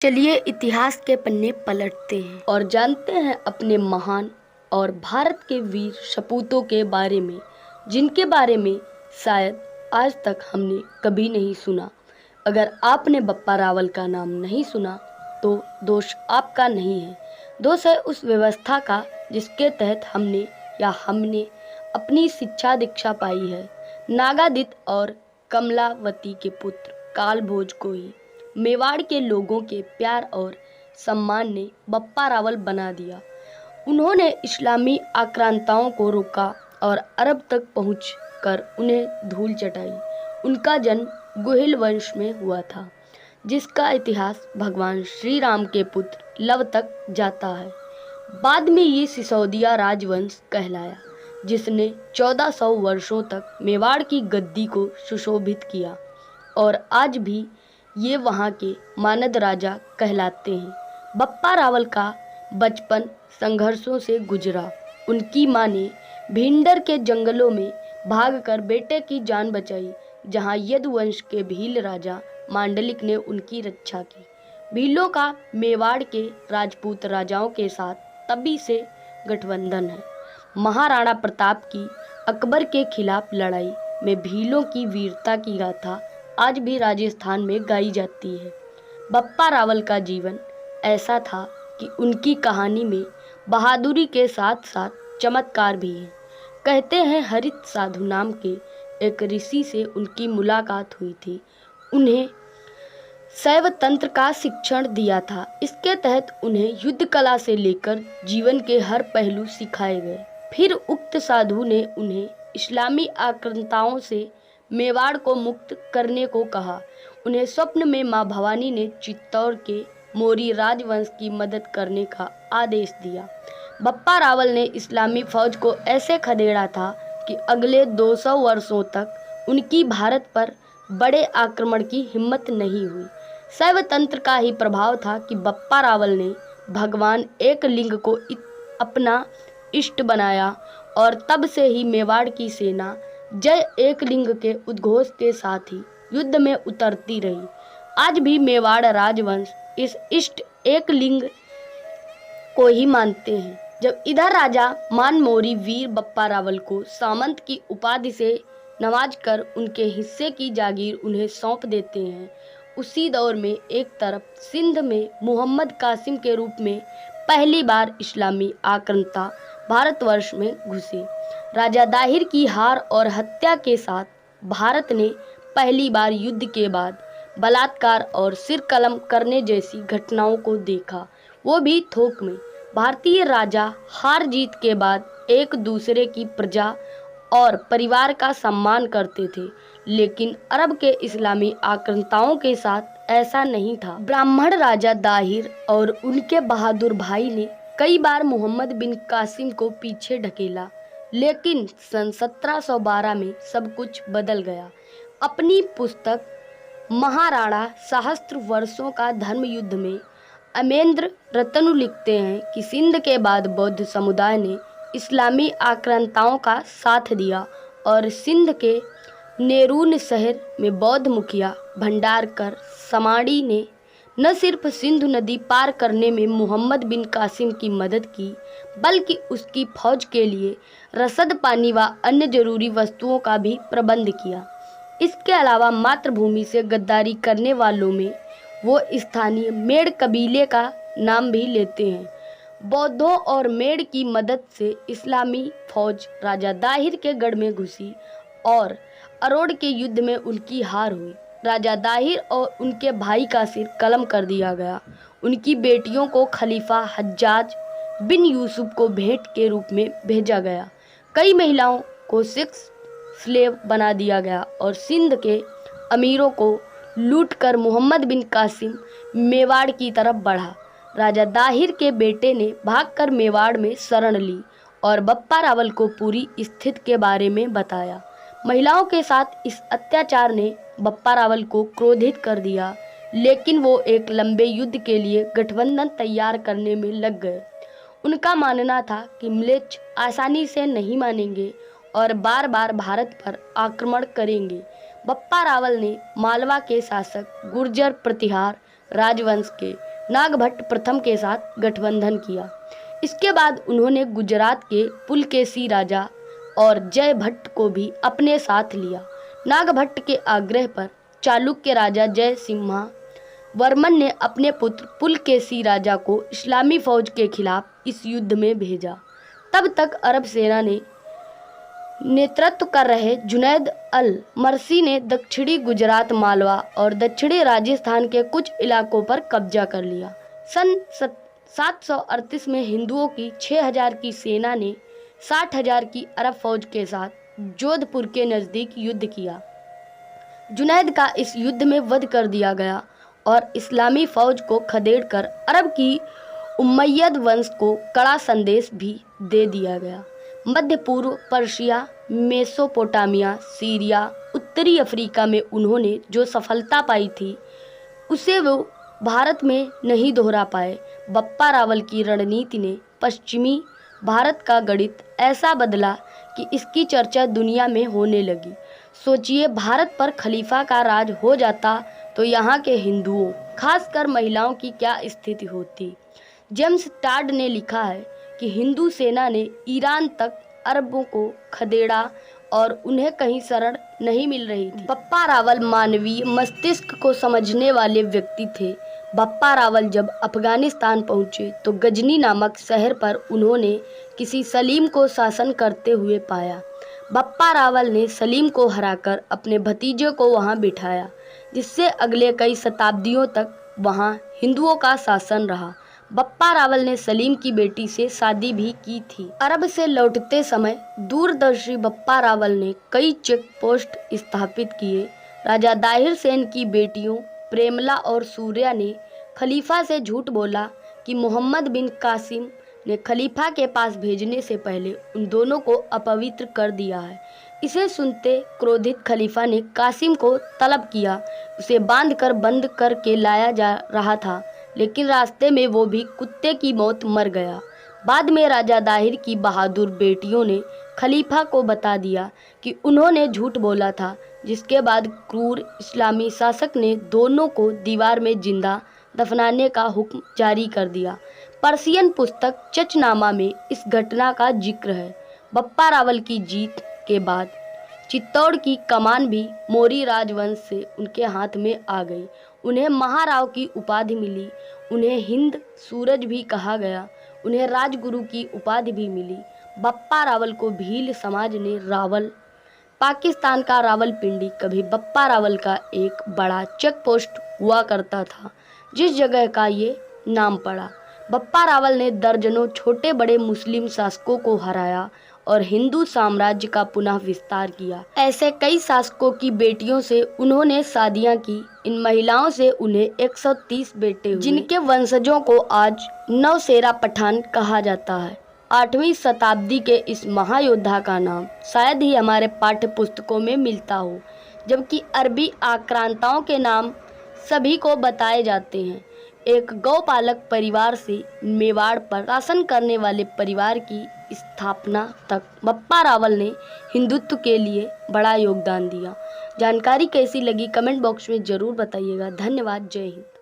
चलिए इतिहास के पन्ने पलटते हैं और जानते हैं अपने महान और भारत के वीर सपूतों के बारे में, जिनके बारे में शायद आज तक हमने कभी नहीं सुना। अगर आपने बप्पा रावल का नाम नहीं सुना तो दोष आपका नहीं है, दोष है उस व्यवस्था का जिसके तहत हमने अपनी शिक्षा दीक्षा पाई है। नागादित और कमलावती के पुत्र कालभोज को ही मेवाड़ के लोगों के प्यार और सम्मान ने बप्पा रावल बना दिया। उन्होंने इस्लामी आक्रांताओं को रोका और अरब तक पहुंचकर उन्हें धूल चटाई। उनका जन्म गुहिल वंश में हुआ था, जिसका इतिहास भगवान श्री राम के पुत्र लव तक जाता है। बाद में ये सिसोदिया राजवंश कहलाया, जिसने 1400 वर्षों तक मेवाड़ की गद्दी को सुशोभित किया और आज भी ये वहाँ के मानद राजा कहलाते हैं। बप्पा रावल का बचपन संघर्षों से गुजरा। उनकी मां ने भिंडर के जंगलों में भागकर बेटे की जान बचाई, जहाँ यदुवंश के भील राजा मांडलिक ने उनकी रक्षा की। भीलों का मेवाड़ के राजपूत राजाओं के साथ तभी से गठबंधन है। महाराणा प्रताप की अकबर के खिलाफ लड़ाई में भीलों की वीरता की गाथा आज भी राजस्थान में गाई जाती है। बप्पा रावल का जीवन ऐसा था कि उनकी कहानी में बहादुरी के साथ साथ चमत्कार भी है। कहते हैं हरित साधु नाम के एक ऋषि से उनकी मुलाकात हुई थी। उन्हें शैव तंत्र का शिक्षण दिया था। इसके तहत उन्हें युद्ध कला से लेकर जीवन के हर पहलू सिखाए गए। फिर उक्त साधु ने उन्हें इस्लामी आक्रांताओं से मेवाड़ को मुक्त करने को कहा। उन्हें स्वप्न में मां भवानी ने चित्तौड़ के मोरी राजवंश की मदद करने का आदेश दिया। बप्पा रावल ने इस्लामी फौज को ऐसे खदेड़ा था कि अगले 200 वर्षों तक उनकी भारत पर बड़े आक्रमण की हिम्मत नहीं हुई। शैव तंत्र का ही प्रभाव था कि बप्पा रावल ने भगवान एक लिंग को अपना इष्ट बनाया और तब से ही मेवाड़ की सेना जय एक लिंग के उद्घोष के साथ ही युद्ध में उतरती रही। आज भी मेवाड़ राजवंश इस इष्ट एक लिंग को ही मानते हैं। जब इधर राजा मानमोरी वीर बप्पा रावल को सामंत की उपाधि से नवाजकर उनके हिस्से की जागीर उन्हें सौंप देते हैं, उसी दौर में एक तरफ सिंध में मुहम्मद कासिम के रूप में पहली बार इस्लामी आक्रांता भारतवर्ष में घुसे। राजा दाहिर की हार और हत्या के साथ भारत ने पहली बार युद्ध के बाद बलात्कार और सिर कलम करने जैसी घटनाओं को देखा, वो भी थोक में। भारतीय राजा हार जीत के बाद एक दूसरे की प्रजा और परिवार का सम्मान करते थे, लेकिन अरब के इस्लामी आक्रांताओं के साथ ऐसा नहीं था। ब्राह्मण राजा दाहिर और उनके बहादुर भाई ने कई बार मोहम्मद बिन कासिम को पीछे ढकेला, लेकिन सन 1712 में सब कुछ बदल गया। अपनी पुस्तक महाराणा सहस्त्र वर्षों का धर्म युद्ध में अमेंद्र रतनु लिखते हैं कि सिंध के बाद बौद्ध समुदाय ने इस्लामी आक्रांताओं का साथ दिया और सिंध के नेरून शहर में बौद्ध मुखिया भंडारकर समाड़ी ने न सिर्फ सिंधु नदी पार करने में मोहम्मद बिन कासिम की मदद की, बल्कि उसकी फौज के लिए रसद पानी व अन्य जरूरी वस्तुओं का भी प्रबंध किया। इसके अलावा मातृभूमि से गद्दारी करने वालों में वो स्थानीय मेड़ कबीले का नाम भी लेते हैं। बौद्धों और मेड़ की मदद से इस्लामी फौज राजा दाहिर के गढ़ में घुसी और अरोड़ के युद्ध में उनकी हार हुई। राजा दाहिर और उनके भाई का सिर कलम कर दिया गया। उनकी बेटियों को खलीफा हज्जाज बिन यूसुफ को भेंट के रूप में भेजा गया। कई महिलाओं को सेक्स स्लेव बना दिया गया और सिंध के अमीरों को लूटकर मोहम्मद बिन कासिम मेवाड़ की तरफ बढ़ा। राजा दाहिर के बेटे ने भागकर मेवाड़ में शरण ली और बप्पा रावल को पूरी स्थिति के बारे में बताया। महिलाओं के साथ इस अत्याचार ने बप्पा रावल को क्रोधित कर दिया, लेकिन वो एक लंबे युद्ध के लिए गठबंधन तैयार करने में लग गए। उनका मानना था कि म्लेच्छ आसानी से नहीं मानेंगे और बार बार भारत पर आक्रमण करेंगे। बप्पा रावल ने मालवा के शासक गुर्जर प्रतिहार राजवंश के नागभट्ट प्रथम के साथ गठबंधन किया। इसके बाद उन्होंने गुजरात के पुलकेशी राजा और जयभट्ट को भी अपने साथ लिया। नागभट्ट के आग्रह पर चालुक्य राजा जय सिम्हा वर्मन ने अपने पुत्र पुलकेशी राजा को इस्लामी फौज के खिलाफ इस युद्ध में भेजा। तब तक अरब सेना ने नेतृत्व कर रहे जुनैद अल मरसी ने दक्षिणी गुजरात, मालवा और दक्षिणी राजस्थान के कुछ इलाकों पर कब्जा कर लिया। सन 738 में हिंदुओं की 6000 की सेना ने 60,000 की अरब फौज के साथ जोधपुर के नज़दीक युद्ध किया। जुनैद का इस युद्ध में वध कर दिया गया और इस्लामी फौज को खदेड़कर अरब की उमैयद वंश को कड़ा संदेश भी दे दिया गया। मध्य पूर्व, पर्शिया, मेसोपोटामिया, सीरिया, उत्तरी अफ्रीका में उन्होंने जो सफलता पाई थी उसे वो भारत में नहीं दोहरा पाए। बप्पा रावल की रणनीति ने पश्चिमी भारत का गणित ऐसा बदला कि इसकी चर्चा दुनिया में होने लगी। सोचिए, भारत पर खलीफा का राज हो जाता तो यहाँ के हिंदुओं, खासकर महिलाओं की क्या स्थिति होती। जेम्स टाड ने लिखा है कि हिंदू सेना ने ईरान तक अरबों को खदेड़ा और उन्हें कहीं शरण नहीं मिल रही थी। बप्पा रावल मानवीय मस्तिष्क को समझने वाले व्यक्ति थे। बप्पा रावल जब अफगानिस्तान पहुंचे तो गजनी नामक शहर पर उन्होंने किसी सलीम को शासन करते हुए पाया। बप्पा रावल ने सलीम को हराकर अपने भतीजे को वहां बिठाया, जिससे अगले कई शताब्दियों तक वहां हिंदुओं का शासन रहा। बप्पा रावल ने सलीम की बेटी से शादी भी की थी। अरब से लौटते समय दूरदर्शी बप्पा रावल ने कई चेक पोस्ट स्थापित किए। राजा दाहिर सेन की बेटियों प्रेमला और सूर्या ने खलीफा से झूठ बोला कि मोहम्मद बिन कासिम ने खलीफा के पास भेजने से पहले उन दोनों को अपवित्र कर दिया है। इसे सुनते क्रोधित खलीफा ने कासिम को तलब किया। उसे बांधकर बंद करके लाया जा रहा था, लेकिन रास्ते में वो भी कुत्ते की मौत मर गया। बाद में राजा दाहिर की बहादुर बेटियों ने खलीफा को बता दिया कि उन्होंने झूठ बोला था, जिसके बाद क्रूर इस्लामी शासक ने दोनों को दीवार में जिंदा दफनाने का हुक्म जारी कर दिया। पर्शियन पुस्तक चचनामा में इस घटना का जिक्र है। बप्पा रावल की जीत के बाद चित्तौड़ की कमान भी मौर्य राजवंश से उनके हाथ में आ गई। उन्हें महाराव की उपाधि मिली। उन्हें हिंद सूरज भी कहा गया। उन्हें राजगुरु की उपाधि भी मिली। बप्पा रावल को भील समाज ने रावल, पाकिस्तान का रावलपिंडी कभी बप्पा रावल का एक बड़ा चेक पोस्ट हुआ करता था, जिस जगह का ये नाम पड़ा। बप्पा रावल ने दर्जनों छोटे बड़े मुस्लिम शासकों को हराया और हिंदू साम्राज्य का पुनः विस्तार किया। ऐसे कई शासकों की बेटियों से उन्होंने शादियां की। इन महिलाओं से उन्हें 130 बेटे हुए, जिनके वंशजों को आज नौशेरा पठान कहा जाता है। 8वीं शताब्दी के इस महायोद्धा का नाम शायद ही हमारे पाठ्य पुस्तकों में मिलता हो, जबकि अरबी आक्रांताओं के नाम सभी को बताए जाते हैं। एक गौपालक परिवार से मेवाड़ पर शासन करने वाले परिवार की स्थापना तक बप्पा रावल ने हिंदुत्व के लिए बड़ा योगदान दिया। जानकारी कैसी लगी कमेंट बॉक्स में ज़रूर बताइएगा। धन्यवाद। जय हिंद।